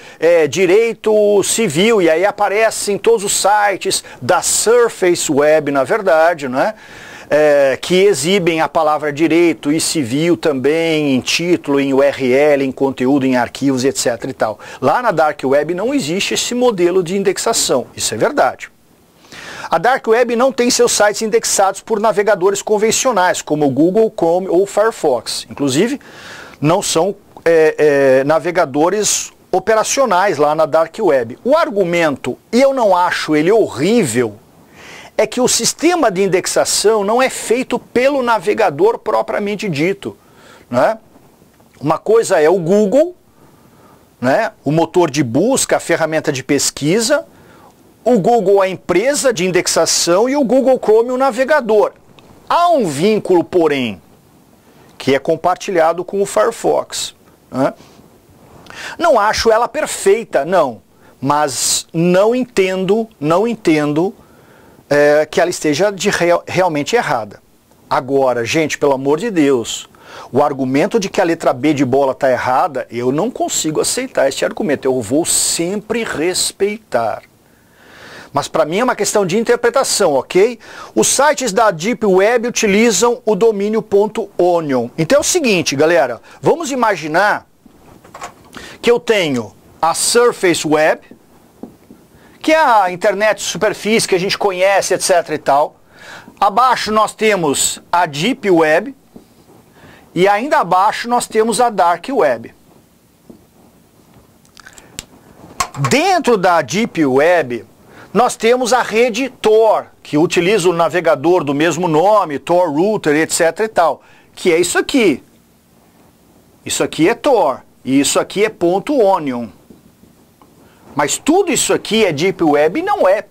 direito civil, e aí aparecem todos os sites da Surface Web, na verdade, né? Que exibem a palavra direito e civil também em título, em URL, em conteúdo, em arquivos, etc. e tal. Lá na Dark Web não existe esse modelo de indexação, isso é verdade. A Dark Web não tem seus sites indexados por navegadores convencionais, como o Google, Chrome ou Firefox. Inclusive, não são navegadores operacionais lá na Dark Web. O argumento, e eu não acho ele horrível, é que o sistema de indexação não é feito pelo navegador propriamente dito, né? Uma coisa é o Google, né, o motor de busca, a ferramenta de pesquisa, o Google a empresa de indexação e o Google Chrome o navegador. Há um vínculo, porém, que é compartilhado com o Firefox, né? Não acho ela perfeita, não, mas não entendo que ela esteja realmente errada. Agora, gente, pelo amor de Deus, o argumento de que a letra B de bola está errada, eu não consigo aceitar esse argumento. Eu vou sempre respeitar. Mas para mim é uma questão de interpretação, ok? Os sites da Deep Web utilizam o domínio .onion. Então é o seguinte, galera, vamos imaginar que eu tenho a Surface Web, que é a internet de superfície que a gente conhece, etc e tal. Abaixo nós temos a Deep Web e ainda abaixo nós temos a Dark Web. Dentro da Deep Web nós temos a rede Tor, que utiliza o navegador do mesmo nome, Tor Router, etc e tal, que é isso aqui. Isso aqui é Tor e isso aqui é .onion. Mas tudo isso aqui é Deep Web e não é,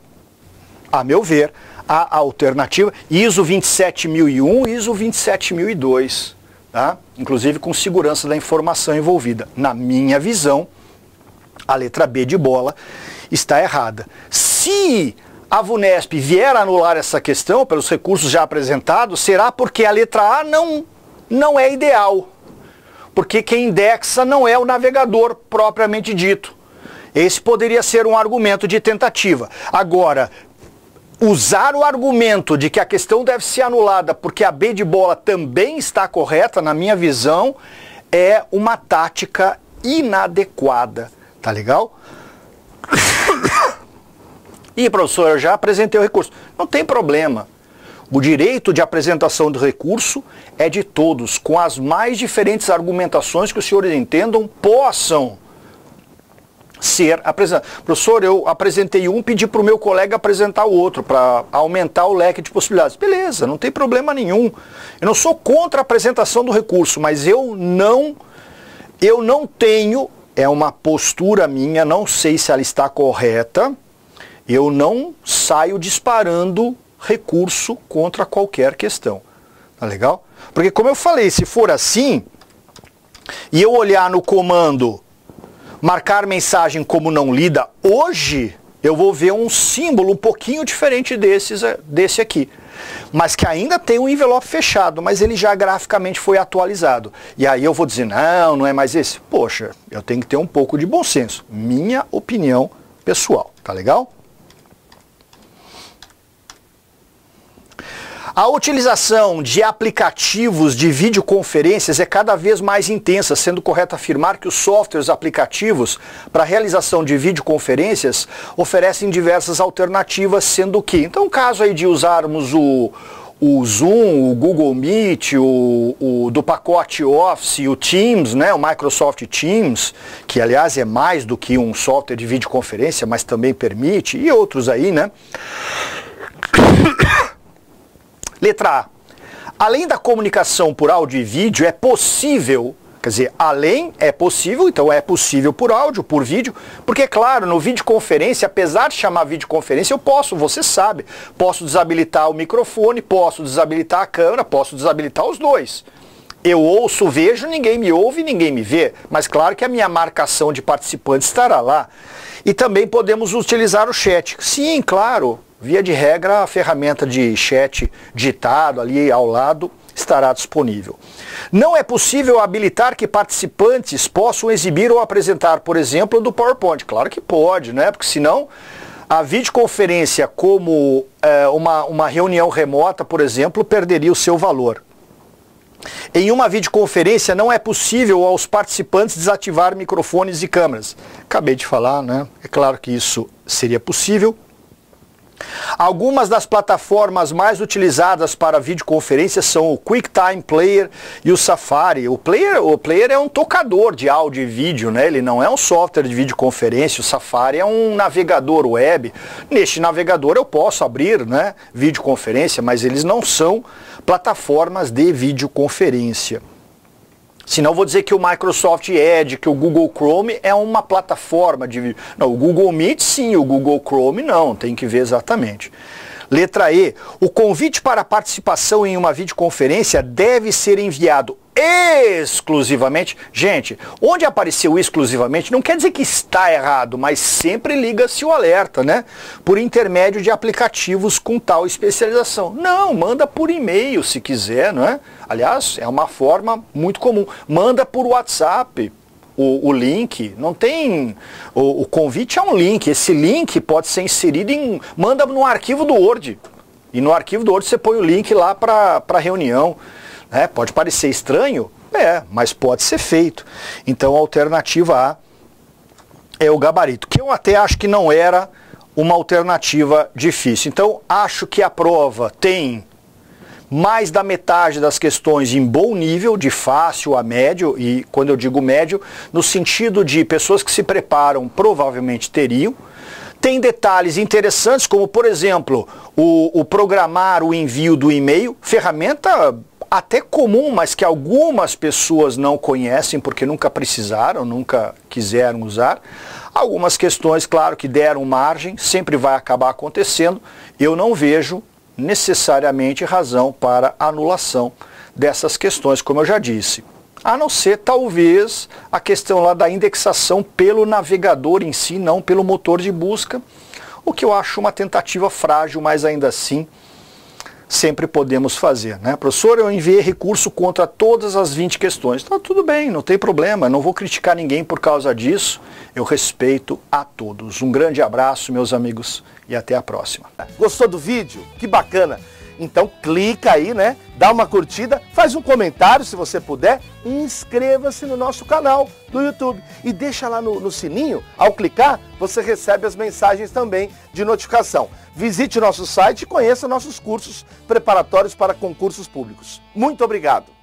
a meu ver, a alternativa ISO 27001 e ISO 27002, tá? Inclusive com segurança da informação envolvida. Na minha visão, a letra B de bola está errada. Se a VUNESP vier a anular essa questão pelos recursos já apresentados, será porque a letra A não é ideal. Porque quem indexa não é o navegador propriamente dito. Esse poderia ser um argumento de tentativa. Agora, usar o argumento de que a questão deve ser anulada porque a B de bola também está correta, na minha visão, é uma tática inadequada. Tá legal? E, professor, eu já apresentei o recurso. Não tem problema. O direito de apresentação do recurso é de todos, com as mais diferentes argumentações que os senhores entendam possam ser apresentadas. Professor, eu apresentei um, pedi para o meu colega apresentar o outro, para aumentar o leque de possibilidades. Beleza, não tem problema nenhum. Eu não sou contra a apresentação do recurso, mas eu não tenho, é uma postura minha, não sei se ela está correta, eu não saio disparando recurso contra qualquer questão. Tá legal? Porque como eu falei, se for assim, e eu olhar no comando marcar mensagem como não lida, hoje eu vou ver um símbolo um pouquinho diferente desse aqui. Mas que ainda tem um envelope fechado, mas ele já graficamente foi atualizado. E aí eu vou dizer, não, não é mais esse. Poxa, eu tenho que ter um pouco de bom senso. Minha opinião pessoal, tá legal? A utilização de aplicativos de videoconferências é cada vez mais intensa, sendo correto afirmar que os softwares aplicativos para a realização de videoconferências oferecem diversas alternativas, sendo que, então, caso aí de usarmos o Zoom, o Google Meet, o do pacote Office, o Teams, né, o Microsoft Teams, que aliás é mais do que um software de videoconferência, mas também permite, e outros aí, né? Letra A. Além da comunicação por áudio e vídeo, é possível, quer dizer, além é possível, então é possível por áudio, por vídeo, porque, claro, no videoconferência, apesar de chamar videoconferência, eu posso, você sabe, posso desabilitar o microfone, posso desabilitar a câmera, posso desabilitar os dois. Eu ouço, vejo, ninguém me ouve, ninguém me vê, mas claro que a minha marcação de participante estará lá. E também podemos utilizar o chat. Sim, claro. Via de regra, a ferramenta de chat digitado ali ao lado estará disponível. Não é possível habilitar que participantes possam exibir ou apresentar, por exemplo, do PowerPoint. Claro que pode, né? Porque senão a videoconferência como uma reunião remota, por exemplo, perderia o seu valor. Em uma videoconferência não é possível aos participantes desativar microfones e câmeras. Acabei de falar, né? É claro que isso seria possível. Algumas das plataformas mais utilizadas para videoconferência são o QuickTime Player e o Safari. O Player é um tocador de áudio e vídeo, né? Ele não é um software de videoconferência. O Safari é um navegador web. Neste navegador eu posso abrir, né, videoconferência, mas eles não são plataformas de videoconferência. Senão vou dizer que o Microsoft Edge, que o Google Chrome é uma plataforma de vídeo. Não, o Google Meet sim, o Google Chrome não, tem que ver exatamente. Letra E. O convite para participação em uma videoconferência deve ser enviado exclusivamente. Gente, onde apareceu exclusivamente não quer dizer que está errado, mas sempre liga-se o alerta, né? Por intermédio de aplicativos com tal especialização. Não, manda por e-mail se quiser, não é? Aliás, é uma forma muito comum. Manda por WhatsApp. O link, não tem... O convite é um link, esse link pode ser inserido em... Manda no arquivo do Word, e no arquivo do Word você põe o link lá para a reunião. Pode parecer estranho, mas pode ser feito. Então a alternativa A é o gabarito, que eu até acho que não era uma alternativa difícil. Então acho que a prova tem mais da metade das questões em bom nível, de fácil a médio, e quando eu digo médio, no sentido de pessoas que se preparam provavelmente teriam. Tem detalhes interessantes, como por exemplo, o programar o envio do e-mail, ferramenta até comum, mas que algumas pessoas não conhecem porque nunca precisaram, nunca quiseram usar. Algumas questões, claro, que deram margem, sempre vai acabar acontecendo. Eu não vejo necessariamente razão para anulação dessas questões, como eu já disse. A não ser, talvez, a questão lá da indexação pelo navegador em si, não pelo motor de busca, o que eu acho uma tentativa frágil, mas ainda assim sempre podemos fazer, né? Professor, eu enviei recurso contra todas as 20 questões. Tá tudo bem, não tem problema, não vou criticar ninguém por causa disso, eu respeito a todos. Um grande abraço, meus amigos, e até a próxima. Gostou do vídeo? Que bacana! Então clica aí, né? Dá uma curtida, faz um comentário se você puder e inscreva-se no nosso canal do YouTube. E deixa lá no sininho, ao clicar, você recebe as mensagens também de notificação. Visite nosso site e conheça nossos cursos preparatórios para concursos públicos. Muito obrigado!